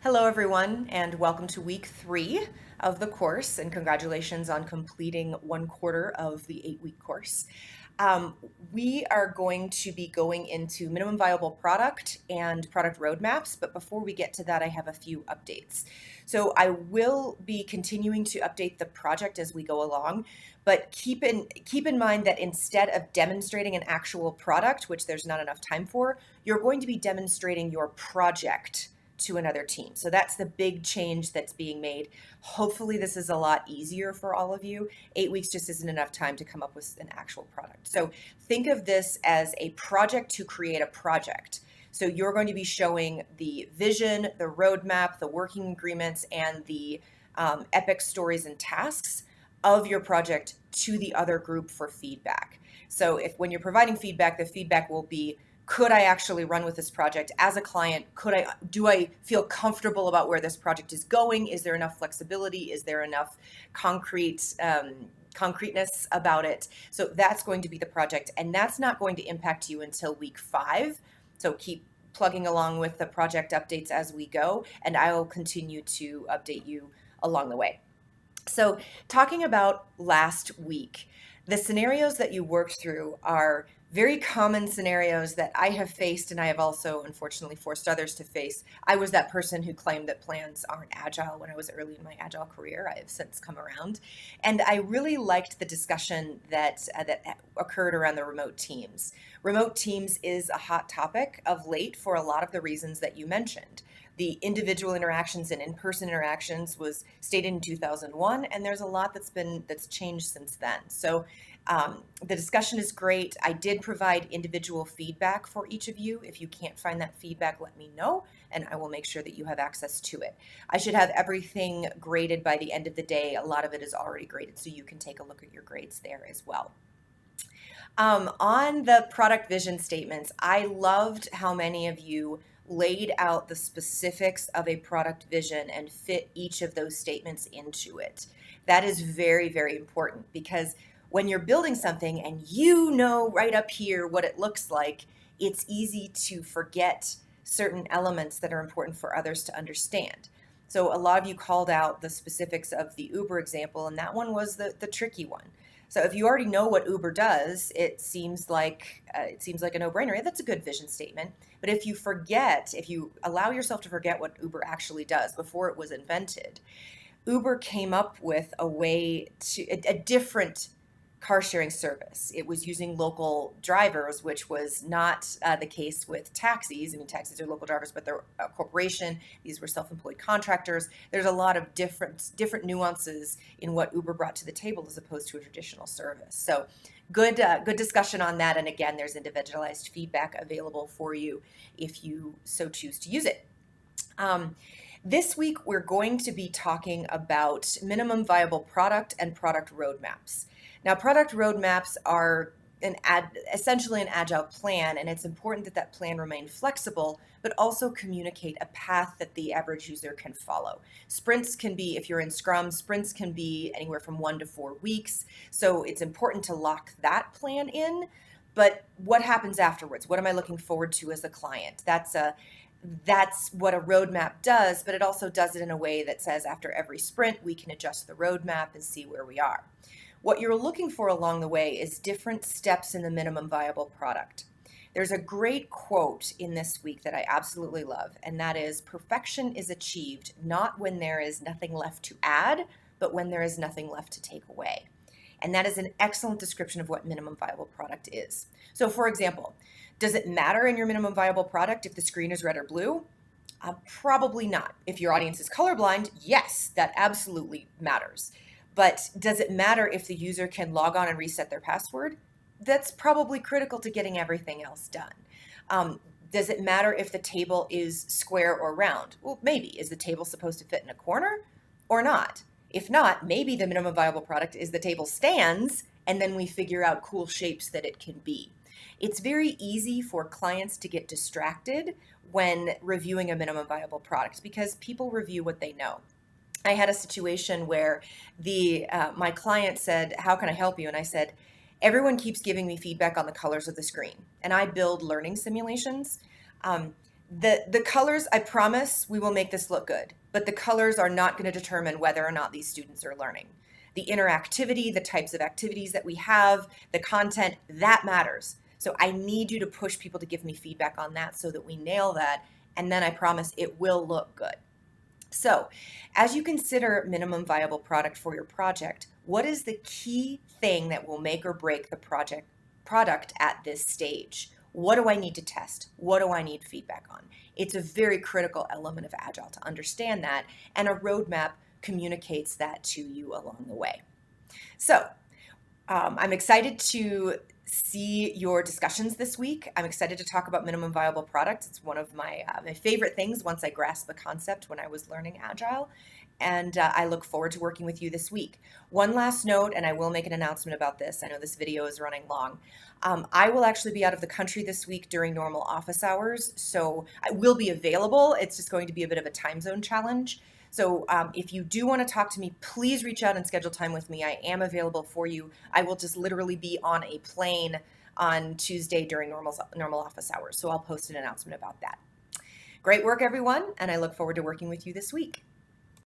Hello, everyone, and welcome to week 3 of the course, and congratulations on completing 1/4 of the 8-week course. Um, we are going to be going into minimum viable product and product roadmaps, but before we get to that, I have a few updates. So I will be continuing to update the project as we go along, but keep in mind that instead of demonstrating an actual product, which there's not enough time for, you're going to be demonstrating your project to another team. So that's the big change that's being made. Hopefully, this is a lot easier for all of you. 8 weeks just isn't enough time to come up with an actual product. So think of this as a project to create a project. So you're going to be showing the vision, the roadmap, the working agreements, and the epic stories and tasks of your project to the other group for feedback. So if when you're providing feedback, the feedback will be, could I actually run with this project as a client? Do I feel comfortable about where this project is going? Is there enough flexibility? Is there enough concreteness about it? So that's going to be the project, and that's not going to impact you until week 5. So keep plugging along with the project updates as we go, and I will continue to update you along the way. So talking about last week, the scenarios that you worked through are very common scenarios that I have faced, and I have also unfortunately forced others to face. I was that person who claimed that plans aren't agile when I was early in my agile career. I have since come around, and I really liked the discussion that occurred around the remote teams. Remote teams is a hot topic of late for a lot of the reasons that you mentioned. The individual interactions and in-person interactions was stated in 2001, and there's a lot that's changed since then. So the discussion is great. I did provide individual feedback for each of you. If you can't find that feedback, let me know, and I will make sure that you have access to it. I should have everything graded by the end of the day. A lot of it is already graded, so you can take a look at your grades there as well. On the product vision statements, I loved how many of you laid out the specifics of a product vision and fit each of those statements into it. That is very, very important, because when you're building something and you know right up here what it looks like, it's easy to forget certain elements that are important for others to understand. So a lot of you called out the specifics of the Uber example, and that one was the tricky one. So if you already know what Uber does, it seems like a no-brainer. Yeah, that's a good vision statement. But if you allow yourself to forget what Uber actually does before it was invented, Uber came up with a different car sharing service. It was using local drivers, which was not the case with taxis. I mean, taxis are local drivers, but they're a corporation. These were self-employed contractors. There's a lot of different nuances in what Uber brought to the table as opposed to a traditional service. So good discussion on that. And again, there's individualized feedback available for you if you so choose to use it. This week, we're going to be talking about minimum viable product and product roadmaps. Now, product roadmaps are essentially an agile plan, and it's important that that plan remain flexible, but also communicate a path that the average user can follow. Sprints can be, if you're in Scrum, sprints can be anywhere from 1 to 4 weeks. So it's important to lock that plan in. But what happens afterwards? What am I looking forward to as a client? That's what a roadmap does, but it also does it in a way that says after every sprint, we can adjust the roadmap and see where we are. What you're looking for along the way is different steps in the minimum viable product. There's a great quote in this week that I absolutely love, and that is, perfection is achieved not when there is nothing left to add, but when there is nothing left to take away. And that is an excellent description of what minimum viable product is. So for example, does it matter in your minimum viable product if the screen is red or blue? Probably not. If your audience is colorblind, yes, that absolutely matters. But does it matter if the user can log on and reset their password? That's probably critical to getting everything else done. Does it matter if the table is square or round? Well, maybe. Is the table supposed to fit in a corner or not? If not, maybe the minimum viable product is the table stands, and then we figure out cool shapes that it can be. It's very easy for clients to get distracted when reviewing a minimum viable product because people review what they know. I had a situation where my client said, "How can I help you?" And I said, "Everyone keeps giving me feedback on the colors of the screen, and I build learning simulations. The colors, I promise we will make this look good, but the colors are not going to determine whether or not these students are learning. The interactivity, the types of activities that we have, the content, that matters. So I need you to push people to give me feedback on that so that we nail that, and then I promise it will look good. So, as you consider minimum viable product for your project, what is the key thing that will make or break the product at this stage? What do I need to test? What do I need feedback on? It's a very critical element of Agile to understand that, and a roadmap communicates that to you along the way. So, I'm excited to see your discussions this week. I'm excited to talk about minimum viable product. It's one of my favorite things once I grasped the concept when I was learning Agile. And I look forward to working with you this week. One last note, and I will make an announcement about this. I know this video is running long. I will actually be out of the country this week during normal office hours, so I will be available. It's just going to be a bit of a time zone challenge. So if you do want to talk to me, please reach out and schedule time with me. I am available for you. I will just literally be on a plane on Tuesday during normal office hours. So I'll post an announcement about that. Great work, everyone, and I look forward to working with you this week.